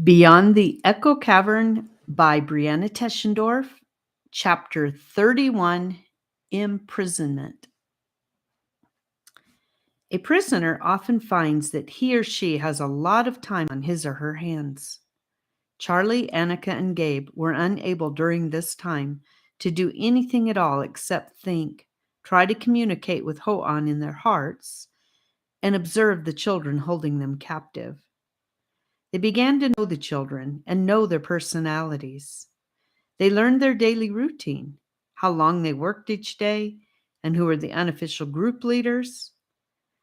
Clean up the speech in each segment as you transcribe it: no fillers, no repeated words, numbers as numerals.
Beyond the Echo Cavern by BreAnna Teschendorf, Chapter 31, Imprisonment. A prisoner often finds that he or she has a lot of time on his or her hands. Charlie, Annika, and Gabe were unable during this time to do anything at all except think, try to communicate with Ho'an in their hearts, and observe the children holding them captive. They began to know the children and know their personalities. They learned their daily routine, how long they worked each day, and who were the unofficial group leaders.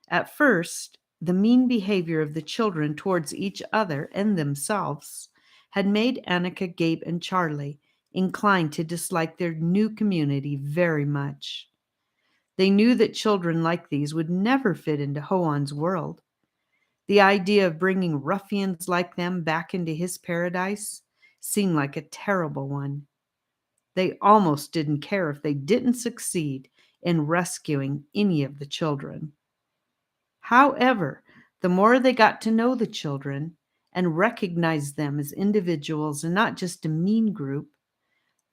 At first, the mean behavior of the children towards each other and themselves had made Annika, Gabe, and Charlie inclined to dislike their new community very much. They knew that children like these would never fit into Ho'an's world. The idea of bringing ruffians like them back into his paradise seemed like a terrible one. They almost didn't care if they didn't succeed in rescuing any of the children. However, the more they got to know the children and recognized them as individuals and not just a mean group,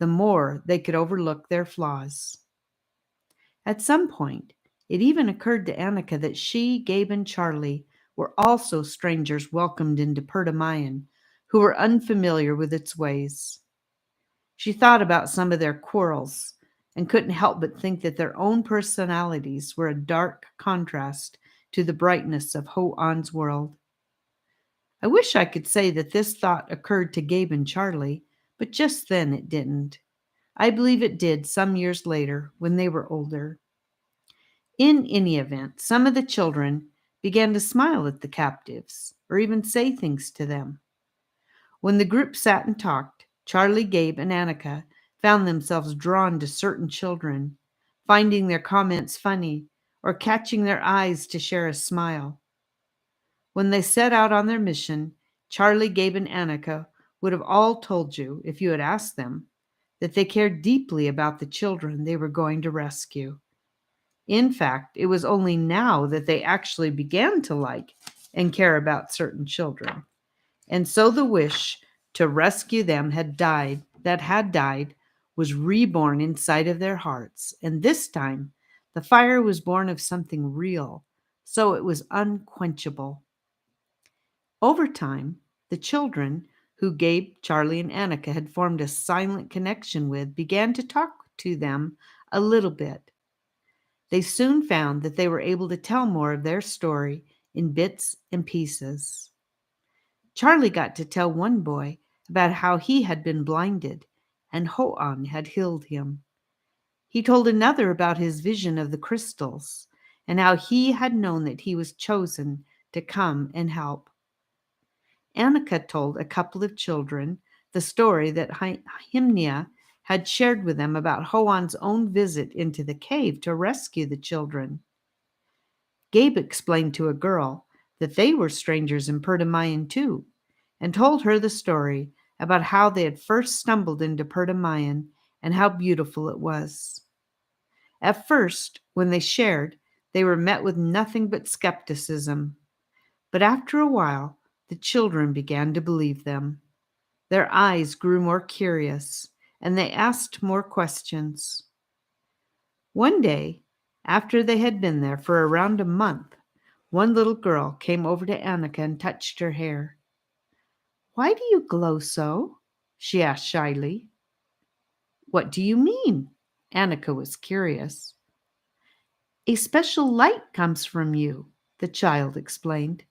the more they could overlook their flaws. At some point, it even occurred to Annika that she, Gabe, and Charlie were also strangers welcomed into Pertamayan, who were unfamiliar with its ways. She thought about some of their quarrels and couldn't help but think that their own personalities were a dark contrast to the brightness of Ho'an's world. I wish I could say that this thought occurred to Gabe and Charlie, but just then it didn't. I believe it did some years later when they were older. In any event, some of the children began to smile at the captives or even say things to them. When the group sat and talked, Charlie, Gabe, and Annika found themselves drawn to certain children, finding their comments funny or catching their eyes to share a smile. When they set out on their mission, Charlie, Gabe, and Annika would have all told you, if you had asked them, that they cared deeply about the children they were going to rescue. In fact, it was only now that they actually began to like and care about certain children. And so the wish to rescue them had died, was reborn inside of their hearts. And this time, the fire was born of something real, so it was unquenchable. Over time, the children, who Gabe, Charlie, and Annika had formed a silent connection with, began to talk to them a little bit. They soon found that they were able to tell more of their story in bits and pieces. Charlie got to tell one boy about how he had been blinded and Ho'an had healed him. He told another about his vision of the crystals and how he had known that he was chosen to come and help. Annika told a couple of children the story that Hymnia had shared with them about Ho'an's own visit into the cave to rescue the children. Gabe explained to a girl that they were strangers in Pertamayan too, and told her the story about how they had first stumbled into Pertamayan and how beautiful it was. At first, when they shared, they were met with nothing but skepticism. But after a while, the children began to believe them. Their eyes grew more curious, and they asked more questions. One day, after they had been there for around a month, one little girl came over to Annika and touched her hair. "Why do you glow so?" she asked shyly. "What do you mean?" Annika was curious. "A special light comes from you," the child explained.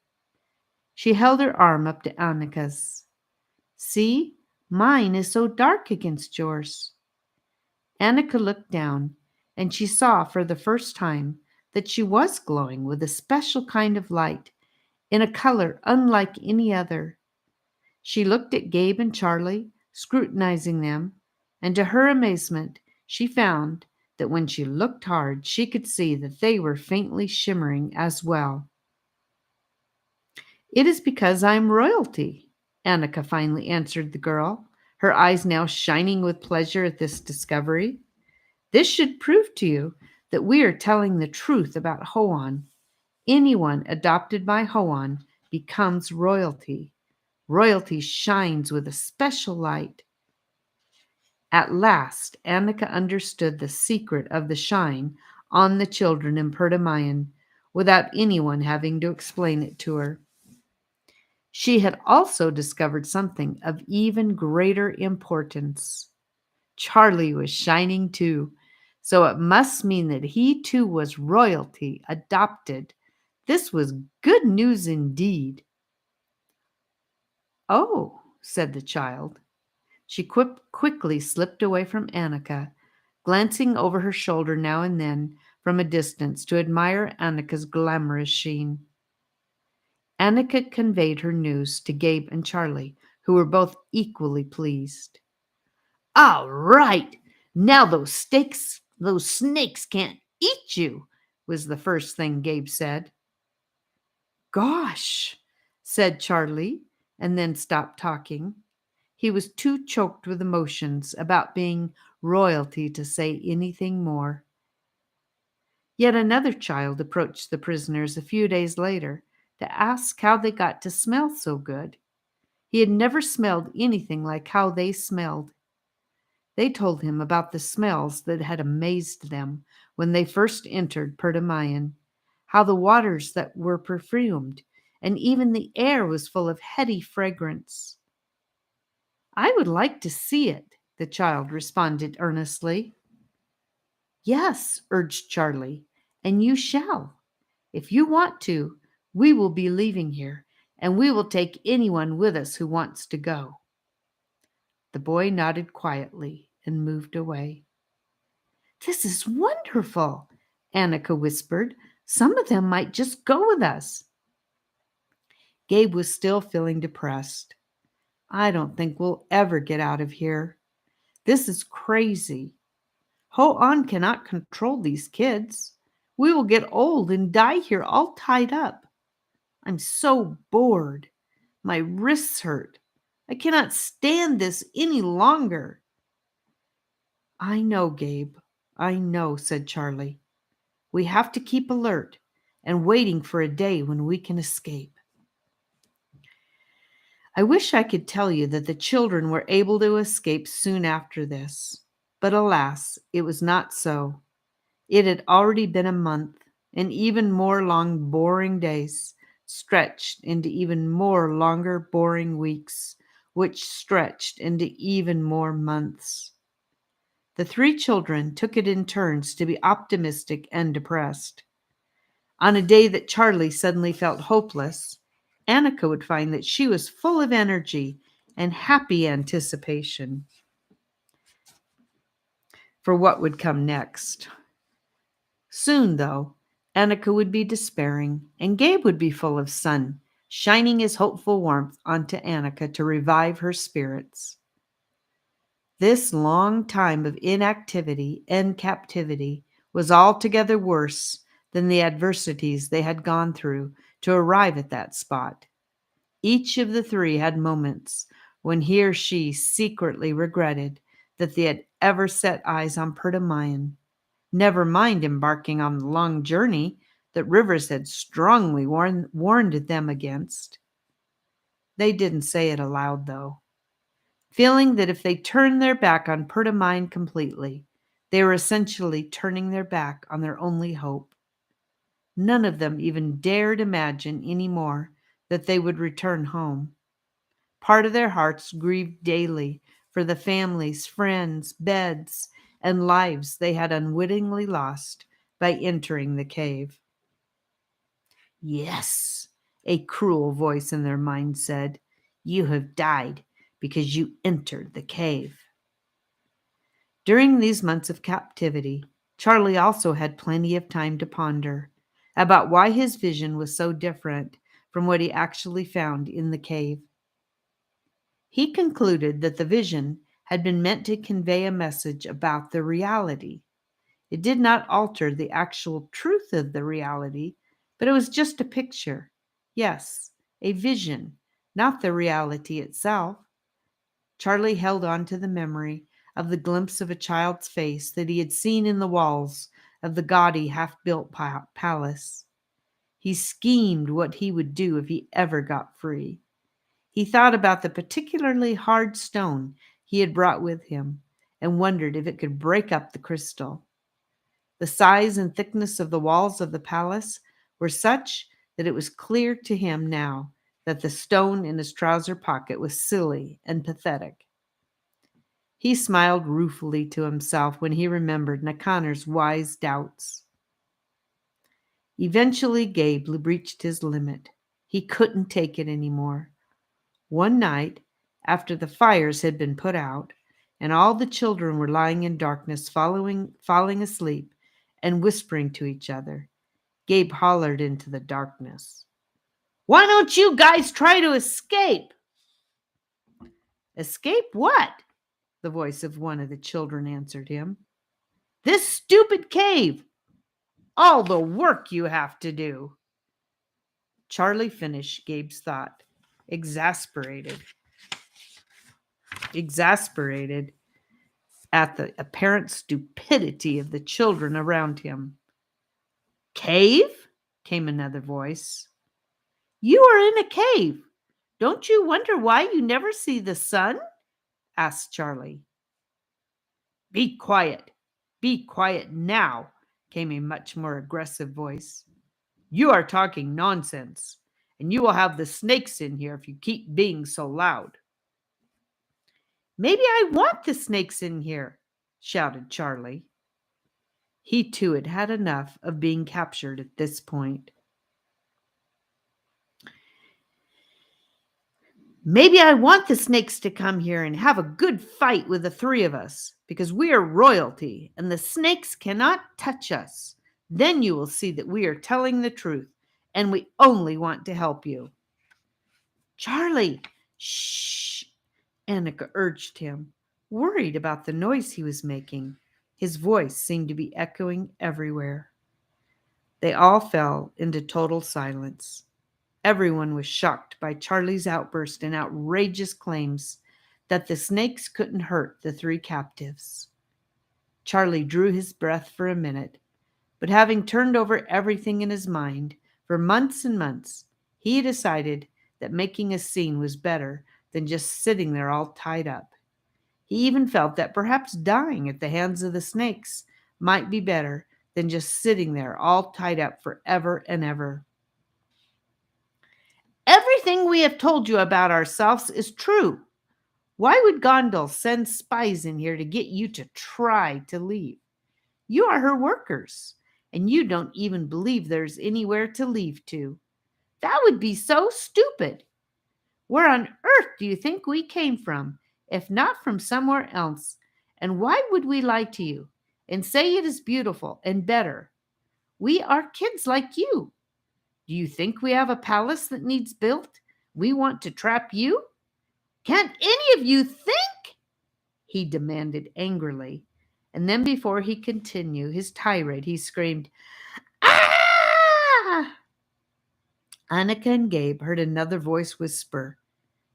She held her arm up to Annika's. "See, mine is so dark against yours." Annika looked down, and she saw for the first time that she was glowing with a special kind of light in a color unlike any other. She looked at Gabe and Charlie, scrutinizing them, and to her amazement, she found that when she looked hard, she could see that they were faintly shimmering as well. "It is because I am royalty," Annika finally answered the girl, her eyes now shining with pleasure at this discovery. "This should prove to you that we are telling the truth about Ho'an. Anyone adopted by Ho'an becomes royalty. Royalty shines with a special light. At last, Annika understood the secret of the shine on the children in Pergamion without anyone having to explain it to her. She had also discovered something of even greater importance. Charlie was shining too, so it must mean that he too was royalty, adopted. This was good news indeed. "Oh," said the child. She quickly slipped away from Annika, glancing over her shoulder now and then from a distance to admire Annika's glamorous sheen. Annika conveyed her news to Gabe and Charlie, who were both equally pleased. "All right! Now those snakes can't eat you," was the first thing Gabe said. "Gosh," said Charlie, and then stopped talking. He was too choked with emotions about being royalty to say anything more. Yet another child approached the prisoners a few days later to ask how they got to smell so good. He had never smelled anything like how they smelled. They told him about the smells that had amazed them when they first entered Pergamion, how the waters that were perfumed, and even the air was full of heady fragrance. "I would like to see it," the child responded earnestly. "Yes," urged Charlie, "and you shall. If you want to, we will be leaving here, and we will take anyone with us who wants to go." The boy nodded quietly and moved away. "This is wonderful," Annika whispered. "Some of them might just go with us." Gabe was still feeling depressed. "I don't think we'll ever get out of here. This is crazy. Ho-On cannot control these kids. We will get old and die here all tied up. I'm so bored. My wrists hurt. I cannot stand this any longer." "I know, Gabe. I know," said Charlie. "We have to keep alert and waiting for a day when we can escape." I wish I could tell you that the children were able to escape soon after this, but alas, it was not so. It had already been a month, and even more long, boring days stretched into even more longer, boring weeks, which stretched into even more months. The three children took it in turns to be optimistic and depressed. On a day that Charlie suddenly felt hopeless, Annika would find that she was full of energy and happy anticipation for what would come next. Soon, though, Annika would be despairing, and Gabe would be full of sun, shining his hopeful warmth onto Annika to revive her spirits. This long time of inactivity and captivity was altogether worse than the adversities they had gone through to arrive at that spot. Each of the three had moments when he or she secretly regretted that they had ever set eyes on Pergamion, never mind embarking on the long journey that Rivers had strongly warned them against. They didn't say it aloud, though, feeling that if they turned their back on Pergamion completely, they were essentially turning their back on their only hope. None of them even dared imagine any more that they would return home. Part of their hearts grieved daily for the families, friends, beds, and lives they had unwittingly lost by entering the cave. "Yes," a cruel voice in their mind said, "you have died because you entered the cave." During these months of captivity, Charlie also had plenty of time to ponder about why his vision was so different from what he actually found in the cave. He concluded that the vision had been meant to convey a message about the reality. It did not alter the actual truth of the reality, but it was just a picture. Yes, a vision, not the reality itself. Charlie held on to the memory of the glimpse of a child's face that he had seen in the walls of the gaudy, half-built palace. He schemed what he would do if he ever got free. He thought about the particularly hard stone he had brought with him and wondered if it could break up the crystal. The size and thickness of the walls of the palace were such that it was clear to him now that the stone in his trouser pocket was silly and pathetic. He smiled ruefully to himself when he remembered Nakaner's wise doubts. Eventually, Gabe reached his limit. He couldn't take it anymore. One night, after the fires had been put out, and all the children were lying in darkness, falling asleep and whispering to each other, Gabe hollered into the darkness, "Why don't you guys try to escape?" "Escape what?" the voice of one of the children answered him. "This stupid cave. All the work you have to do." Charlie finished Gabe's thought, exasperated at the apparent stupidity of the children around him. "Cave?" came another voice. "You are in a cave. Don't you wonder why you never see the sun?" asked Charlie. Be quiet now," came a much more aggressive voice. "You are talking nonsense, and you will have the snakes in here if you keep being so loud." "Maybe I want the snakes in here," shouted Charlie. He too had had enough of being captured at this point. "Maybe I want the snakes to come here and have a good fight with the three of us, because we are royalty and the snakes cannot touch us. Then you will see that we are telling the truth and we only want to help you." "Charlie, shh," Annika urged him, worried about the noise he was making. His voice seemed to be echoing everywhere. They all fell into total silence. Everyone was shocked by Charlie's outburst and outrageous claims that the snakes couldn't hurt the three captives. Charlie drew his breath for a minute, but having turned over everything in his mind for months and months, he decided that making a scene was better than just sitting there all tied up. He even felt that perhaps dying at the hands of the snakes might be better than just sitting there all tied up forever and ever. "Everything we have told you about ourselves is true. Why would Gondel send spies in here to get you to try to leave? You are her workers, and you don't even believe there's anywhere to leave to. That would be so stupid. Where on earth do you think we came from, if not from somewhere else? And why would we lie to you and say it is beautiful and better? We are kids like you. Do you think we have a palace that needs built? We want to trap you? Can't any of you think?" he demanded angrily. And then before he could continue his tirade, he screamed, "Ah!" Annika and Gabe heard another voice whisper,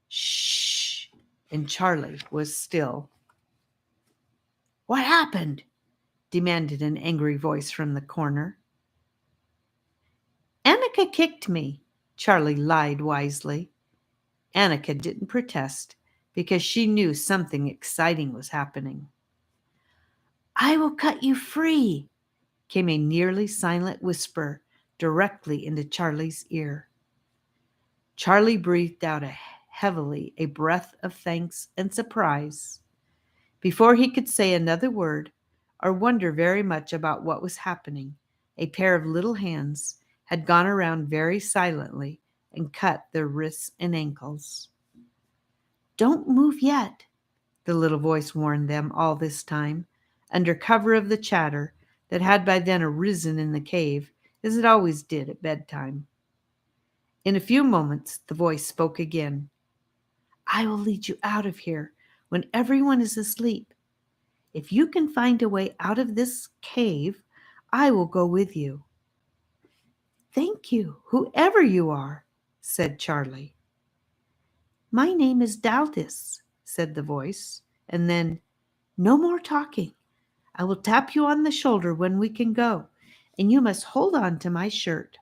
"Shh," and Charlie was still. "What happened?" demanded an angry voice from the corner. "Annika kicked me," Charlie lied wisely. Annika didn't protest because she knew something exciting was happening. "I will cut you free," came a nearly silent whisper directly into Charlie's ear. Charlie breathed out heavily a breath of thanks and surprise. Before he could say another word or wonder very much about what was happening, a pair of little hands had gone around very silently and cut their wrists and ankles. "Don't move yet," the little voice warned them all this time, under cover of the chatter that had by then arisen in the cave, as it always did at bedtime. In a few moments, the voice spoke again. "I will lead you out of here when everyone is asleep. If you can find a way out of this cave, I will go with you." "Thank you, whoever you are," said Charlie. "My name is Daldis," said the voice, and then, "No more talking. I will tap you on the shoulder when we can go, and you must hold on to my shirt."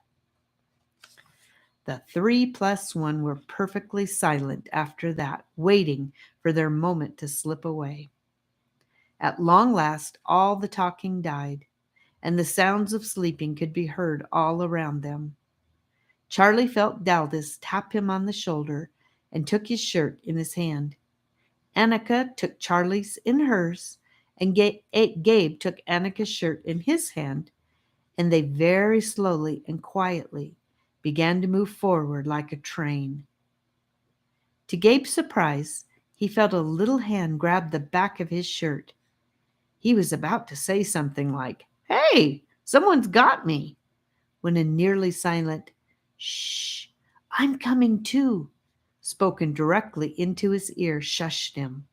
The 3+1 were perfectly silent after that, waiting for their moment to slip away. At long last, all the talking died, and the sounds of sleeping could be heard all around them. Charlie felt Daldis tap him on the shoulder and took his shirt in his hand. Annika took Charlie's in hers, and Gabe took Annika's shirt in his hand, and they very slowly and quietly began to move forward like a train. To Gabe's surprise, he felt a little hand grab the back of his shirt. He was about to say something like, "Hey, someone's got me," when a nearly silent, "Shh, I'm coming too," spoken directly into his ear, shushed him.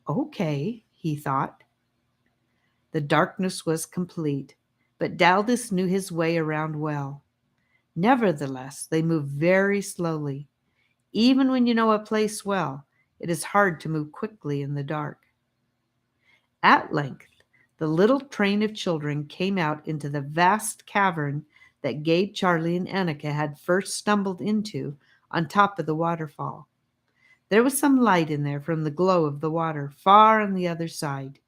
Okay, he thought. The darkness was complete, but Daldis knew his way around well. Nevertheless, they moved very slowly. Even when you know a place well, it is hard to move quickly in the dark. At length, the little train of children came out into the vast cavern that Gabe, Charlie, and Annika had first stumbled into on top of the waterfall. There was some light in there from the glow of the water far on the other side.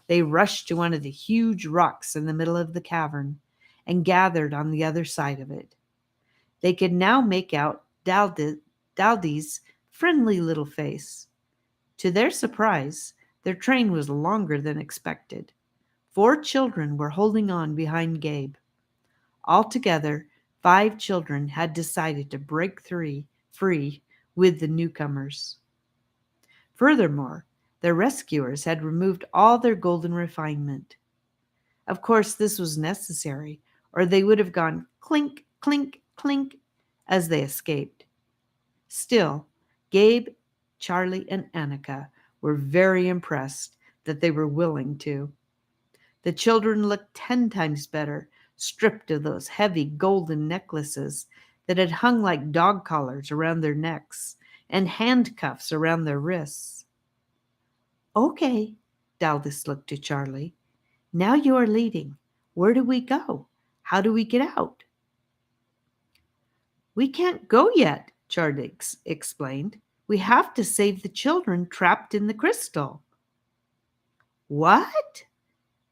They rushed to one of the huge rocks in the middle of the cavern and gathered on the other side of it. They could now make out Daldy's friendly little face. To their surprise, their train was longer than expected. 4 children were holding on behind Gabe. Altogether, 5 children had decided to break free with the newcomers. Furthermore, their rescuers had removed all their golden refinement. Of course, this was necessary, or they would have gone clink, clink, clink as they escaped. Still, Gabe, Charlie, and Annika were very impressed that they were willing to. The children looked 10 times better, stripped of those heavy golden necklaces that had hung like dog collars around their necks and handcuffs around their wrists. Okay, Daldis looked to Charlie. Now you are leading. Where do we go? How do we get out? We can't go yet, Charlie explained. We have to save the children trapped in the crystal. What?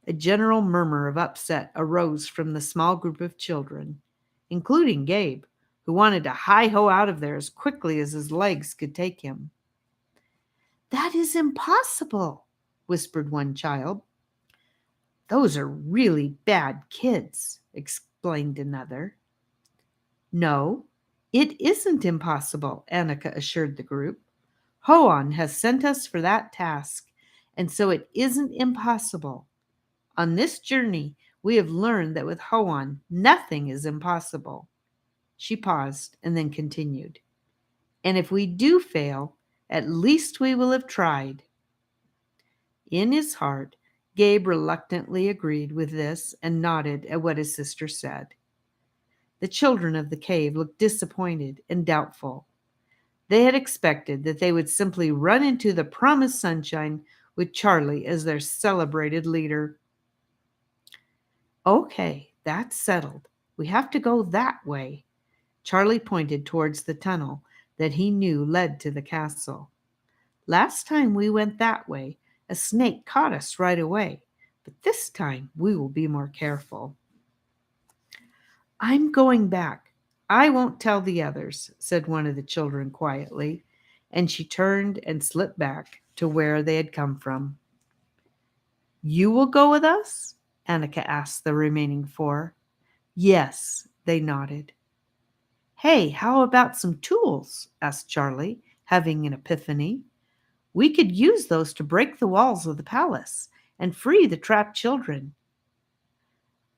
A general murmur of upset arose from the small group of children, including Gabe, who wanted to hi-ho out of there as quickly as his legs could take him. That is impossible, whispered one child. Those are really bad kids, explained another. No, it isn't impossible, Annika assured the group. Hoan has sent us for that task, and so it isn't impossible. On this journey, we have learned that with Hoan, nothing is impossible. She paused and then continued. And if we do fail, at least we will have tried. In his heart, Gabe reluctantly agreed with this and nodded at what his sister said. The children of the cave looked disappointed and doubtful. They had expected that they would simply run into the promised sunshine with Charlie as their celebrated leader. Okay, that's settled. We have to go that way. Charlie pointed towards the tunnel that he knew led to the castle. Last time we went that way, a snake caught us right away, but this time we will be more careful. I'm going back. I won't tell the others, said one of the children quietly, and she turned and slipped back to where they had come from. You will go with us? Annika asked the remaining 4. Yes, they nodded. Hey, how about some tools? Asked Charlie, having an epiphany. We could use those to break the walls of the palace and free the trapped children.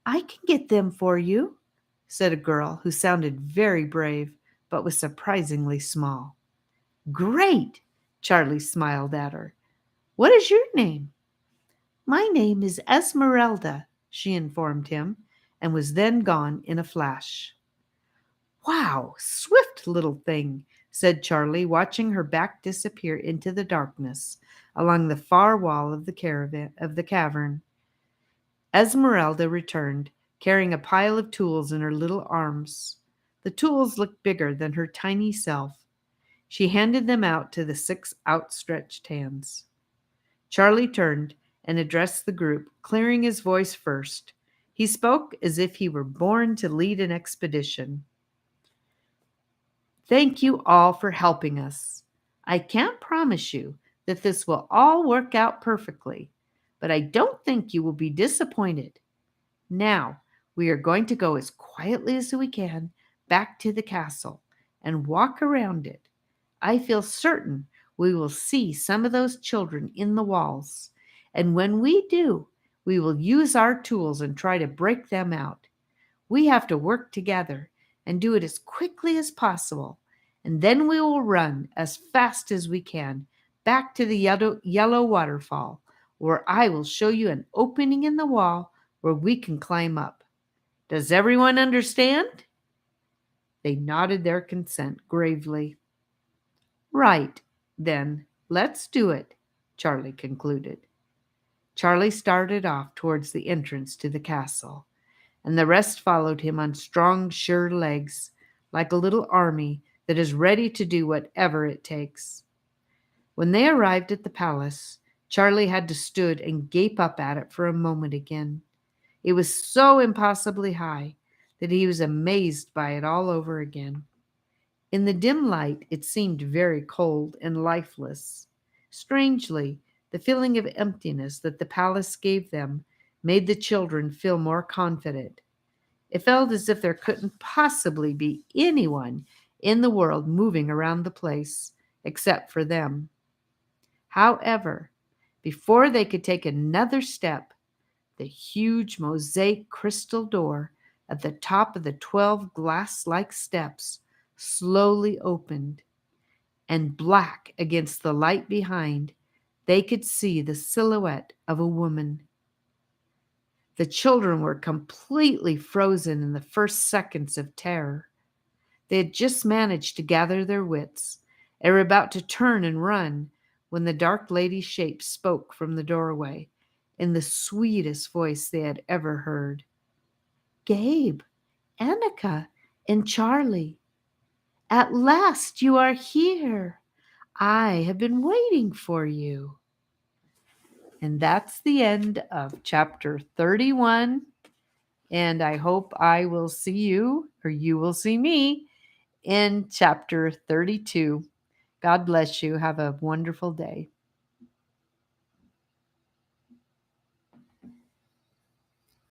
I can get them for you, said a girl who sounded very brave but was surprisingly small. Great, Charlie smiled at her. What is your name? My name is Esmeralda, she informed him, and was then gone in a flash. Wow, swift little thing, said Charlie, watching her back disappear into the darkness along the far wall of the cavern. Esmeralda returned, carrying a pile of tools in her little arms. The tools looked bigger than her tiny self. She handed them out to the 6 outstretched hands. Charlie turned and addressed the group, clearing his voice first. He spoke as if he were born to lead an expedition. Thank you all for helping us. I can't promise you that this will all work out perfectly, but I don't think you will be disappointed. Now, we are going to go as quietly as we can back to the castle and walk around it. I feel certain we will see some of those children in the walls, and when we do, we will use our tools and try to break them out. We have to work together and do it as quickly as possible, and then we will run as fast as we can back to the yellow waterfall, where I will show you an opening in the wall where we can climb up. Does everyone understand? They nodded their consent gravely. Right, then, let's do it, Charlie concluded. Charlie started off towards the entrance to the castle, and the rest followed him on strong, sure legs, like a little army that is ready to do whatever it takes. When they arrived at the palace, Charlie had to stood and gape up at it for a moment again. It was so impossibly high that he was amazed by it all over again. In the dim light, it seemed very cold and lifeless. Strangely, the feeling of emptiness that the palace gave them made the children feel more confident. It felt as if there couldn't possibly be anyone in the world moving around the place except for them. However, before they could take another step, the huge mosaic crystal door at the top of the 12 glass-like steps slowly opened, and black against the light behind, they could see the silhouette of a woman. The children were completely frozen in the first seconds of terror. They had just managed to gather their wits and were about to turn and run when the dark lady's shape spoke from the doorway in the sweetest voice they had ever heard. Gabe, Annika, and Charlie, at last you are here. I have been waiting for you. And that's the end of chapter 31. And I hope I will see you, or you will see me, in chapter 32. God bless you. Have a wonderful day.